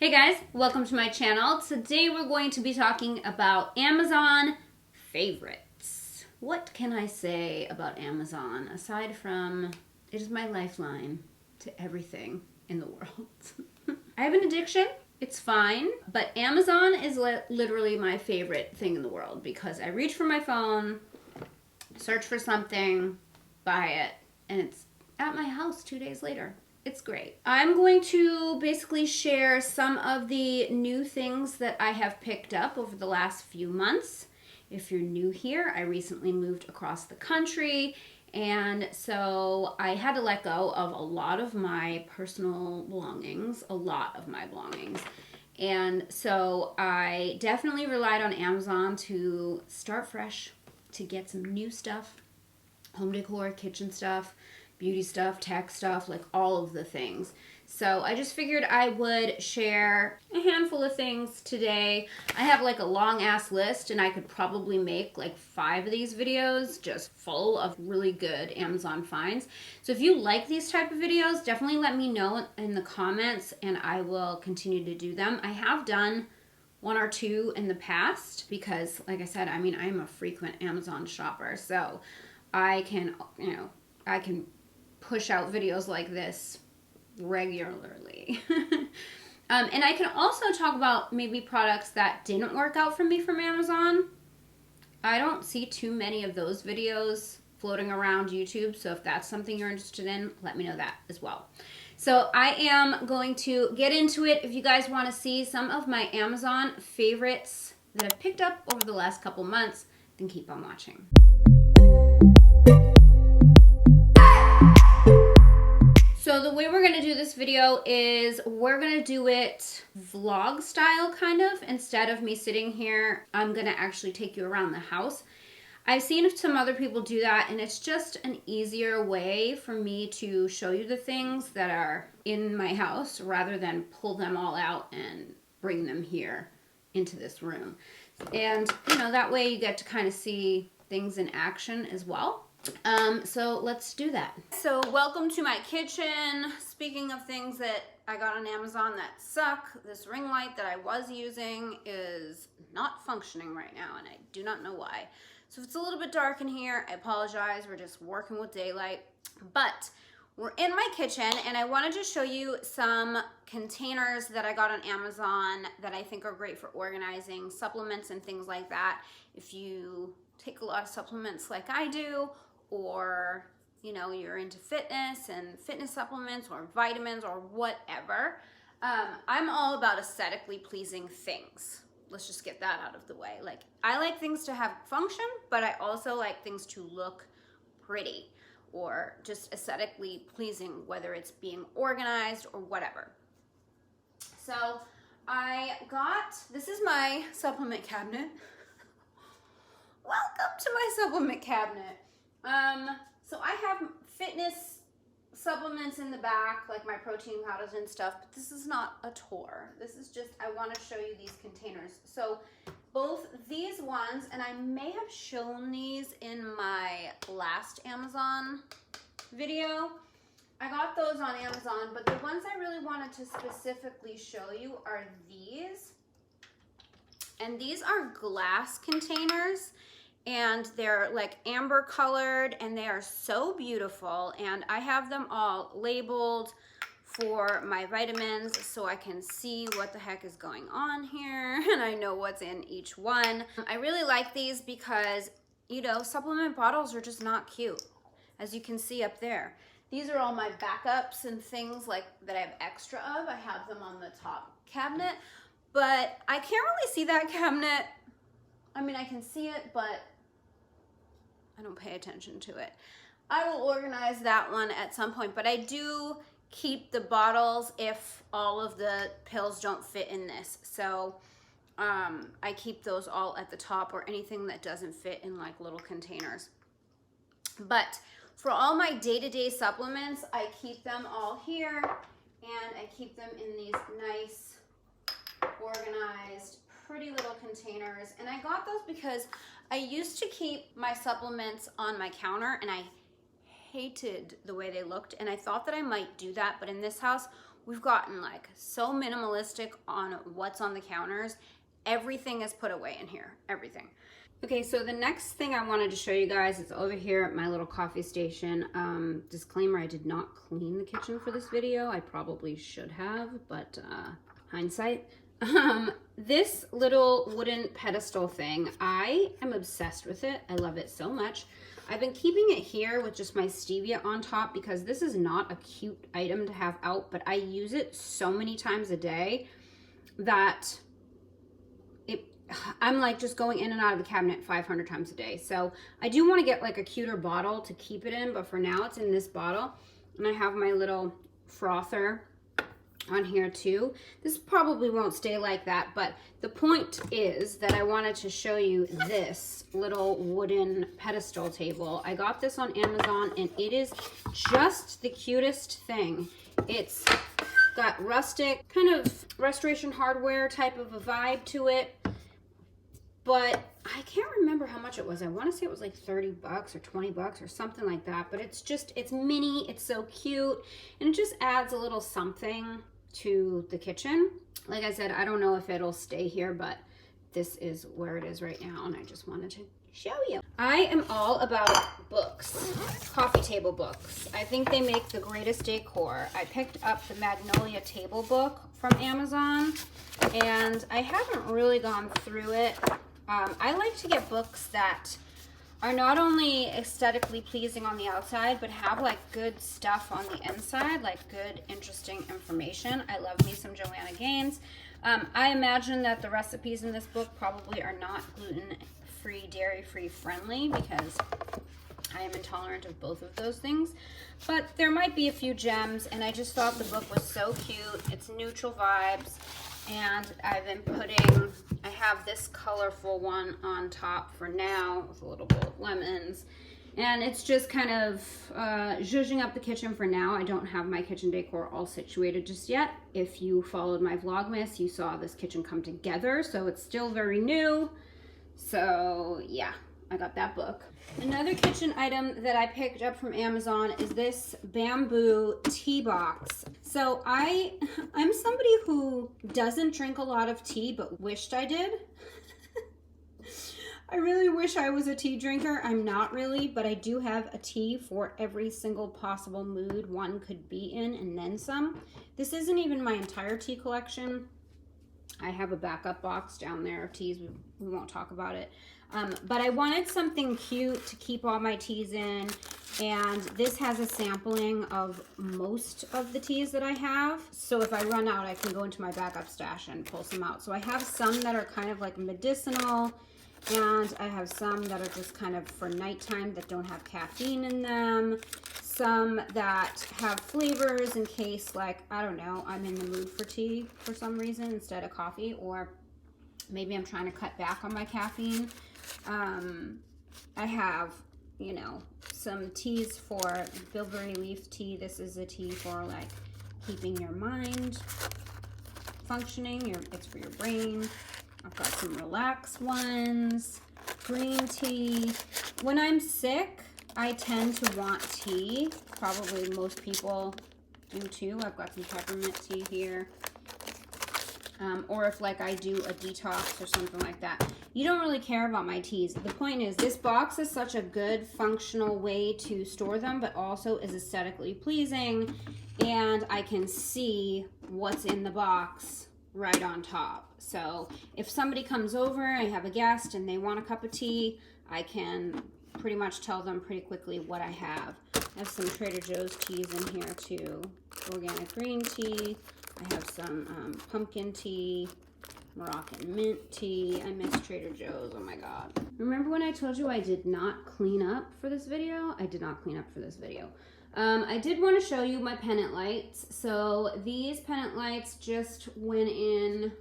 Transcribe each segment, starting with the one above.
Hey guys, welcome to my channel. Today we're going to be talking about Amazon favorites. What can I say about Amazon aside from it is my lifeline to everything in the world? I have an addiction. It's fine, but Amazon is literally my favorite thing in the world because I reach for my phone, search for something, buy it, and it's at my house 2 days later. It's great. I'm going to basically share some of the new things that I have picked up over the last few months. If you're new here, I recently moved across the country, and so I had to let go of a lot of my personal belongings, And so I definitely relied on Amazon to start fresh, to get some new stuff, home decor, kitchen stuff, beauty stuff, tech stuff, like all of the things. So I just figured I would share a handful of things today. I have like a long ass list and I could probably make like 5 of these videos just full of really good Amazon finds. So if you like these type of videos, definitely let me know in the comments and I will continue to do them. I have done 1 or 2 in the past because like I said, I mean, I'm a frequent Amazon shopper. So I can, I can push out videos like this regularly. And I can also talk about maybe products that didn't work out for me from Amazon. I don't see too many of those videos floating around YouTube, so if that's something you're interested in, let me know that as well. So I am going to get into it. If you guys want to see some of my Amazon favorites that I've picked up over the last couple months, then keep on watching. So the way we're going to do this video is we're going to do it vlog style kind of. Instead of me sitting here, I'm going to actually take you around the house. I've seen some other people do that and it's just an easier way for me to show you the things that are in my house rather than pull them all out and bring them here into this room. And that way you get to kind of see things in action as well. So let's do that. So welcome to my kitchen. Speaking of things that I got on Amazon that suck, this ring light that I was using is not functioning right now and I do not know why. So if it's a little bit dark in here, I apologize. We're just working with daylight, but we're in my kitchen and I wanted to show you some containers that I got on Amazon that I think are great for organizing supplements and things like that. If you take a lot of supplements like I do, or you're into fitness and fitness supplements or vitamins or whatever, I'm all about aesthetically pleasing things. Let's just get that out of the way. Like, I like things to have function, but I also like things to look pretty or just aesthetically pleasing, whether it's being organized or whatever. So this is my supplement cabinet. Welcome to my supplement cabinet. So I have fitness supplements in the back, like my protein powders and stuff, but this is not a tour. This is just, I want to show you these containers. So both these ones, and I may have shown these in my last Amazon video. I got those on Amazon, but the ones I really wanted to specifically show you are these. And these are glass containers. And they're like amber colored and they are so beautiful. And I have them all labeled for my vitamins so I can see what the heck is going on here and I know what's in each one. I really like these because, supplement bottles are just not cute. As you can see up there. These are all my backups and things like that I have extra of. I have them on the top cabinet, but I can't really see that cabinet. I mean, I can see it, but I don't pay attention to it. I will organize that one at some point, but I do keep the bottles if all of the pills don't fit in this. So I keep those all at the top or anything that doesn't fit in like little containers. But for all my day-to-day supplements, I keep them all here and I keep them in these nice, organized, pretty little containers. And I got those because I used to keep my supplements on my counter and I hated the way they looked and I thought that I might do that, but in this house we've gotten like so minimalistic on what's on the counters. Everything is put away in here, everything. Okay, so the next thing I wanted to show you guys is over here at my little coffee station. Disclaimer, I did not clean the kitchen for this video. I probably should have, but hindsight. This little wooden pedestal thing, I am obsessed with it. I love it so much. I've been keeping it here with just my stevia on top because this is not a cute item to have out, but I use it so many times a day that I'm like just going in and out of the cabinet 500 times a day. So I do want to get like a cuter bottle to keep it in, but for now it's in this bottle. And I have my little frother on here too. This probably won't stay like that, but the point is that I wanted to show you this little wooden pedestal table. I got this on Amazon and it is just the cutest thing. It's got rustic, kind of restoration hardware type of a vibe to it. But I can't remember how much it was. I want to say it was like 30 bucks or 20 bucks or something like that. But it's just, it's mini, it's so cute. And it just adds a little something to the kitchen. Like I said, I don't know if it'll stay here, but this is where it is right now. And I just wanted to show you. I am all about books, coffee table books. I think they make the greatest decor. I picked up the Magnolia table book from Amazon and I haven't really gone through it. I like to get books that are not only aesthetically pleasing on the outside, but have like good stuff on the inside, like good, interesting information. I love me some Joanna Gaines. I imagine that the recipes in this book probably are not gluten-free, dairy-free friendly because I am intolerant of both of those things. But there might be a few gems, and I just thought the book was so cute. It's neutral vibes. And I've been putting, I have this colorful one on top for now with a little bowl of lemons. And it's just kind of zhuzhing up the kitchen for now. I don't have my kitchen decor all situated just yet. If you followed my Vlogmas, you saw this kitchen come together. So it's still very new. So yeah, I got that book. Another kitchen item that I picked up from Amazon is this bamboo tea box. So I'm somebody who doesn't drink a lot of tea, but wished I did. I really wish I was a tea drinker. I'm not really, but I do have a tea for every single possible mood one could be in and then some. This isn't even my entire tea collection. I have a backup box down there of teas. We won't talk about it. But I wanted something cute to keep all my teas in. And this has a sampling of most of the teas that I have. So if I run out, I can go into my backup stash and pull some out. So I have some that are kind of like medicinal. And I have some that are just kind of for nighttime that don't have caffeine in them. Some that have flavors in case, like, I don't know, I'm in the mood for tea for some reason instead of coffee. Or maybe I'm trying to cut back on my caffeine. I have, you know, some teas for bilberry leaf tea. This is a tea for like keeping your mind functioning. It's for your brain. I've got some relax ones, green tea. When I'm sick, I tend to want tea. Probably most people do too. I've got some peppermint tea here. Or if like I do a detox or something like that. You don't really care about my teas. The point is this box is such a good functional way to store them, but also is aesthetically pleasing. And I can see what's in the box right on top. So if somebody comes over, I have a guest and they want a cup of tea, I can pretty much tell them pretty quickly what I have. I have some Trader Joe's teas in here too. Organic green tea. I have some pumpkin tea, Moroccan mint tea. I miss Trader Joe's, oh my God. Remember when I told you I did not clean up for this video? I did not clean up for this video. I did want to show you my pendant lights. So these pendant lights just went in,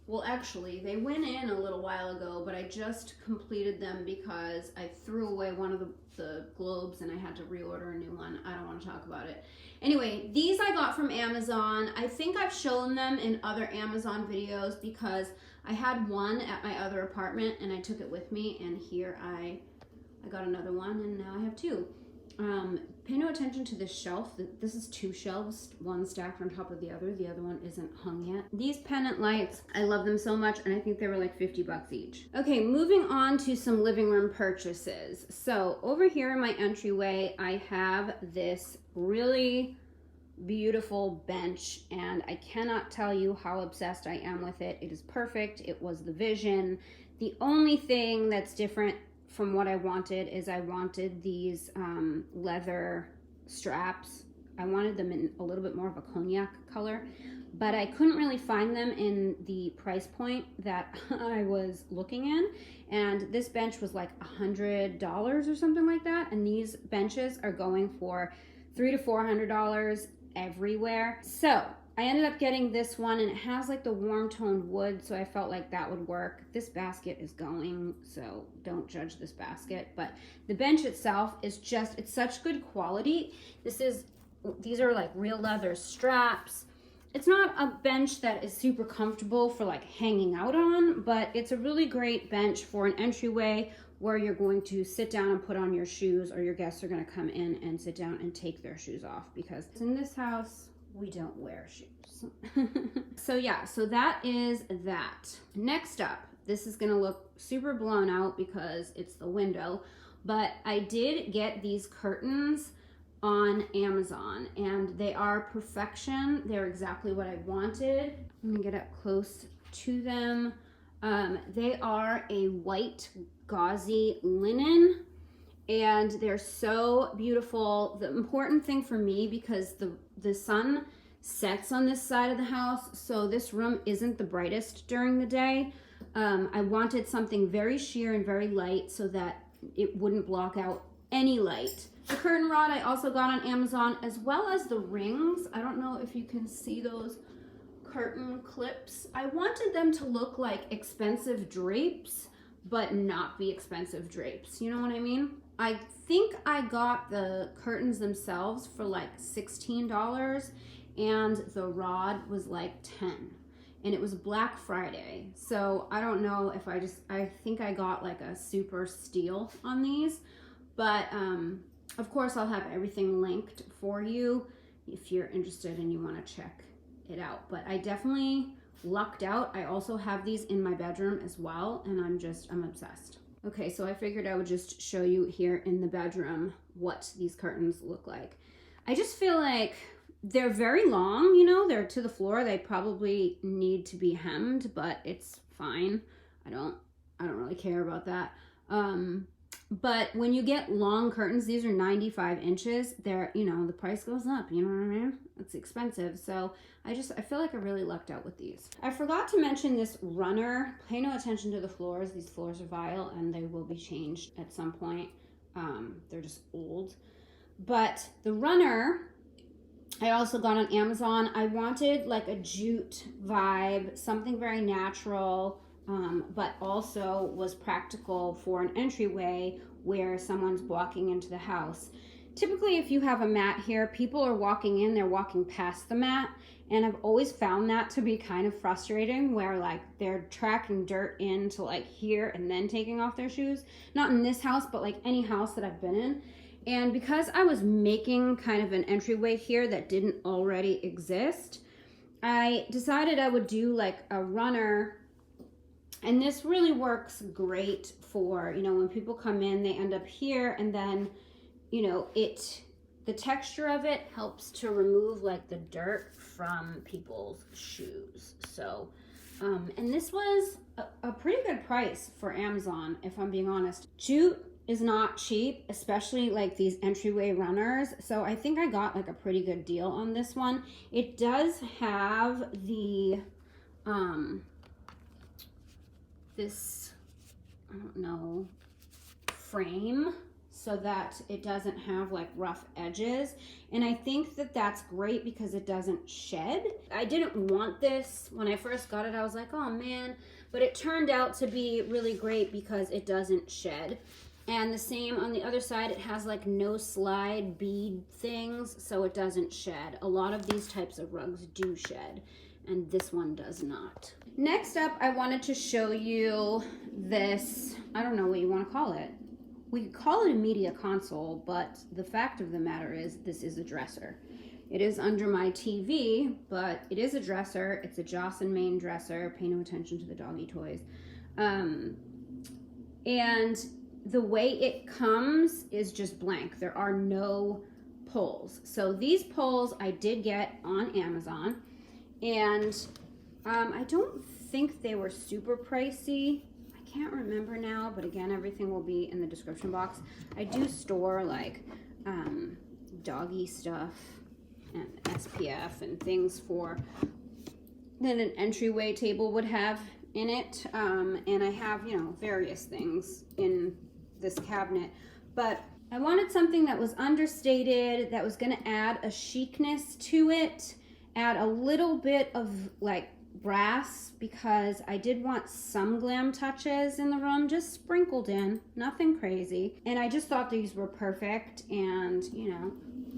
well actually they went in a little while ago, but I just completed them because I threw away one of the globes and I had to reorder a new one. I don't want to talk about it. Anyway, these I got from Amazon. I think I've shown them in other Amazon videos because I had one at my other apartment and I took it with me, and here I got another one and now I have two. Pay no attention to this shelf. This is 2 shelves, one stacked on top of the other. The other one isn't hung yet. These pendant lights, I love them so much, and I think they were like 50 bucks each. Okay, moving on to some living room purchases. So over here in my entryway, I have this really beautiful bench, and I cannot tell you how obsessed I am with it. It is perfect. It was the vision. The only thing that's different from what I wanted is I wanted these leather straps. I wanted them in a little bit more of a cognac color, but I couldn't really find them in the price point that I was looking in. And this bench was like $100 or something like that. And these benches are going for $300 to $400 everywhere. So I ended up getting this one, and it has like the warm toned wood, so I felt like that would work. This basket is going, so don't judge this basket, but the bench itself is just, it's such good quality. These are like real leather straps. It's not a bench that is super comfortable for like hanging out on, but it's a really great bench for an entryway where you're going to sit down and put on your shoes, or your guests are going to come in and sit down and take their shoes off, because in this house, we don't wear shoes. So yeah, so that is that. Next up, this is gonna look super blown out because it's the window, but I did get these curtains on Amazon, and they are perfection. They're exactly what I wanted. Let me get up close to them. They are a white gauzy linen, and they're so beautiful. The important thing for me, because the sun sets on this side of the house, so this room isn't the brightest during the day. I wanted something very sheer and very light so that it wouldn't block out any light. The curtain rod I also got on Amazon, as well as the rings. I don't know if you can see those curtain clips. I wanted them to look like expensive drapes, but not be expensive drapes. You know what I mean? I think I got the curtains themselves for like $16, and the rod was like $10, and it was Black Friday. So I don't know if I think I got like a super steal on these, but of course I'll have everything linked for you if you're interested and you want to check it out. But I definitely lucked out. I also have these in my bedroom as well, and I'm obsessed. Okay, so I figured I would just show you here in the bedroom what these curtains look like. I just feel like they're very long, you know, they're to the floor. They probably need to be hemmed, but it's fine. I don't really care about that. But when you get long curtains, these are 95 inches. They're, you know, the price goes up, you know what I mean? It's expensive. So I feel like I really lucked out with these. I forgot to mention this runner. Pay no attention to the floors. These floors are vile and they will be changed at some point. They're just old. But the runner, I also got on Amazon. I wanted like a jute vibe, something very natural, but also was practical for an entryway where someone's walking into the house. Typically, if you have a mat here, people are walking in, they're walking past the mat, and I've always found that to be kind of frustrating, where like they're tracking dirt into like here and then taking off their shoes. Not in this house, but like any house that I've been in. And because I was making kind of an entryway here that didn't already exist, I decided I would do like a runner. And this really works great for, you know, when people come in, they end up here, and then, you know, the texture of it helps to remove like the dirt from people's shoes. So, and this was a pretty good price for Amazon, if I'm being honest. Jute is not cheap, especially like these entryway runners. So I think I got like a pretty good deal on this one. It does have the, this, I don't know, frame so that it doesn't have like rough edges. And I think that that's great because it doesn't shed. I didn't want this when I first got it. I was like, oh man, but it turned out to be really great because it doesn't shed. And the same on the other side, it has like no slide bead things, so it doesn't shed. A lot of these types of rugs do shed, and this one does not. Next up, I wanted to show you this, I don't know what you want to call it. we could call it a media console, but the fact of the matter is this is a dresser. It is under my TV, but it is a dresser. It's a Joss and Main dresser. Pay no attention to the doggy toys. And the way it comes is just blank. There are no pulls. So these pulls I did get on Amazon, and I don't think they were super pricey. I can't remember now, but again, everything will be in the description box. I do store like doggy stuff and SPF and things for that an entryway table would have in it. And I have, you know, various things in this cabinet, but I wanted something that was understated, that was going to add a chicness to it, add a little bit of like brass, because I did want some glam touches in the room, just sprinkled in, nothing crazy. And I just thought these were perfect. And you know,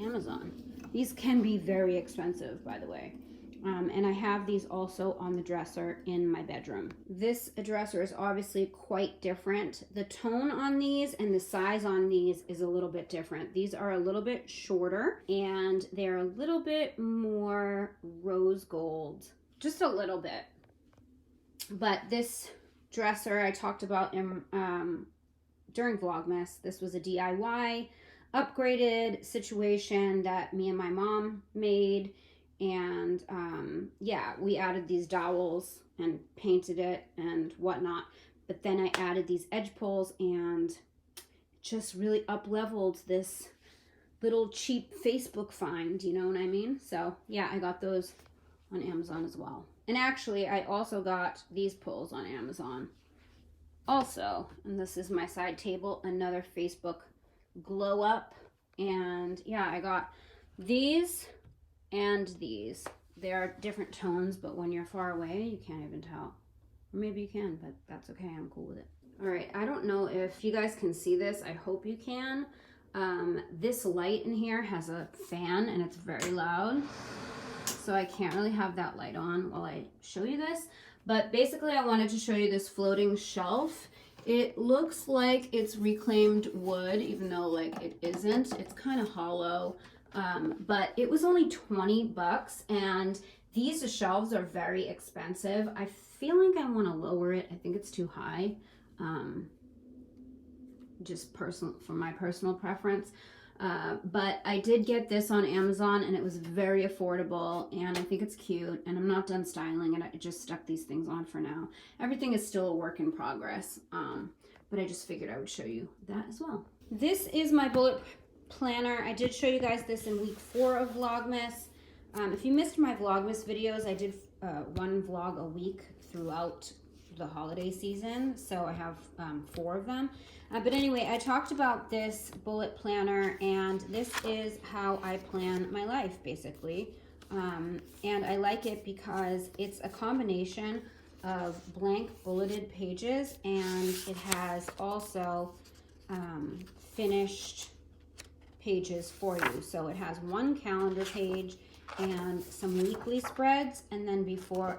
Amazon, these can be very expensive, by the way. And I have these also on the dresser in my bedroom. This dresser is obviously quite different. The tone on these and the size on these is a little bit different. These are a little bit shorter and they're a little bit more rose gold, just a little bit. But this dresser I talked about in, during Vlogmas. This was a DIY upgraded situation that me and my mom made. And yeah, we added these dowels and painted it and whatnot. But then I added these edge pulls and just really up-leveled this little cheap Facebook find, you know what I mean? So yeah, I got those on Amazon as well. And actually, I also got these pulls on Amazon also. And this is my side table, another Facebook glow up. And yeah, I got these and these. They are different tones, but when you're far away, you can't even tell. Or maybe you can, but that's okay. I'm cool with it. All right, I don't know if you guys can see this. I hope you can. This light in here has a fan and it's very loud. So I can't really have that light on while I show you this. But basically, I wanted to show you this floating shelf. It looks like it's reclaimed wood, even though like it isn't. It's kind of hollow. But it was only 20 bucks, and these shelves are very expensive. I feel like I want to lower it. I think it's too high, just personal, for my personal preference. But I did get this on Amazon, and it was very affordable, and I think it's cute, and I'm not done styling it. I just stuck these things on for now. Everything is still a work in progress, but I just figured I would show you that as well. This is my bullet planner. I did show you guys this in week 4 of Vlogmas. If you missed my Vlogmas videos, I did one vlog a week throughout the holiday season, so I have 4 of them. But anyway, I talked about this bullet planner, and this is how I plan my life, basically. And I like it because it's a combination of blank bulleted pages, and it has also finished pages for you. So it has one calendar page and some weekly spreads, and then before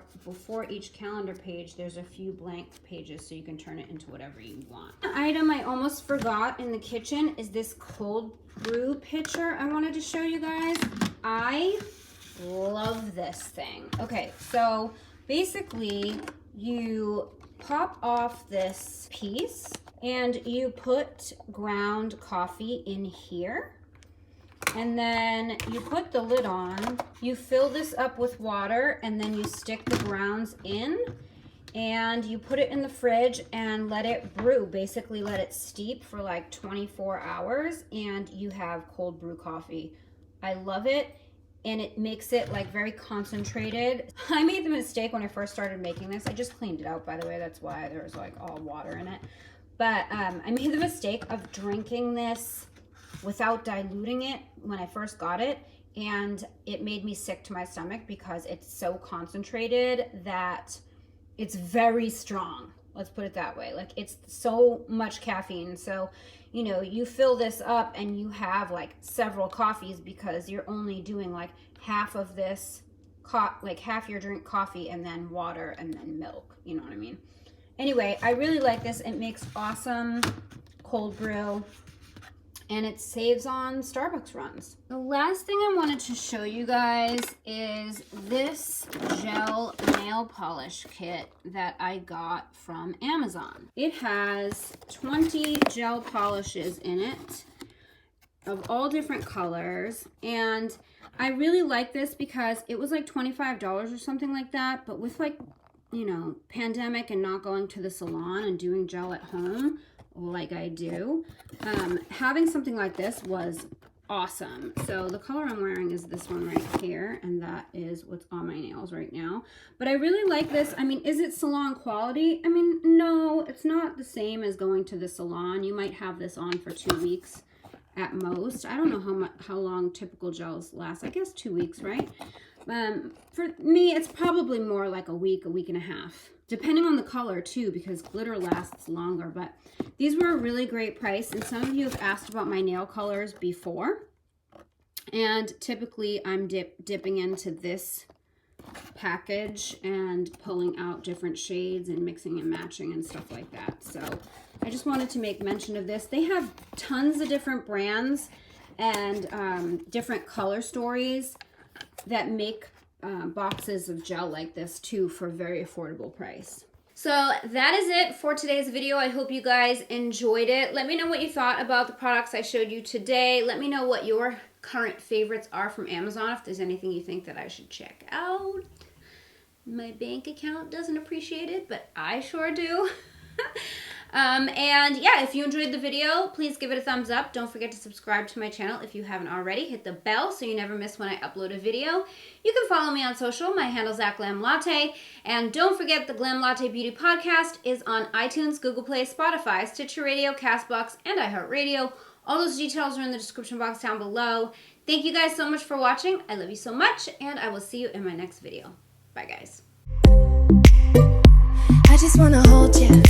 each calendar page there's a few blank pages so you can turn it into whatever you want. An item I almost forgot in the kitchen is this cold brew pitcher I wanted to show you guys. I love this thing. Okay, so basically you pop off this piece and you put ground coffee in here, and then you put the lid on, you fill this up with water, and then you stick the grounds in, and you put it in the fridge and let it brew. Basically let it steep for like 24 hours, and you have cold brew coffee. I love it, and it makes it like very concentrated. I made the mistake when I first started making this. I just cleaned it out, by the way. That's why there's like all water in it. But I made the mistake of drinking this without diluting it when I first got it, and it made me sick to my stomach because it's so concentrated that it's very strong. Let's put it that way. Like, it's so much caffeine. So, you know, you fill this up and you have like several coffees because you're only doing like half of this, like half your drink coffee and then water and then milk. You know what I mean? Anyway, I really like this. It makes awesome cold brew, and it saves on Starbucks runs. The last thing I wanted to show you guys is this gel nail polish kit that I got from Amazon. It has 20 gel polishes in it of all different colors, and I really like this because it was like $25 or something like that, but with like, you know, pandemic and not going to the salon and doing gel at home like I do, having something like this was awesome. So the color I'm wearing is this one right here, and that is what's on my nails right now. But I really like this. I mean, is it salon quality? I mean, no, it's not the same as going to the salon. You might have this on for 2 weeks at most. I don't know how long typical gels last. I guess 2 weeks, right? For me, it's probably more like a week and a half, depending on the color too, because glitter lasts longer. But these were a really great price, and some of you have asked about my nail colors before, and typically I'm dipping into this package and pulling out different shades and mixing and matching and stuff like that. So I just wanted to make mention of this. They have tons of different brands and different color stories that make boxes of gel like this too for a very affordable price. So that is it for today's video. I hope you guys enjoyed it. Let me know what you thought about the products I showed you today. Let me know what your current favorites are from Amazon, if there's anything you think that I should check out. My bank account doesn't appreciate it, but I sure do. And yeah, if you enjoyed the video, please give it a thumbs up. Don't forget to subscribe to my channel if you haven't already. Hit the bell so you never miss when I upload a video. You can follow me on social. My handle's @GLAMLATTE. And don't forget the Glam Latte Beauty Podcast is on iTunes, Google Play, Spotify, Stitcher Radio, CastBox, and iHeartRadio. All those details are in the description box down below. Thank you guys so much for watching. I love you so much, and I will see you in my next video. Bye, guys. I just wanna hold you.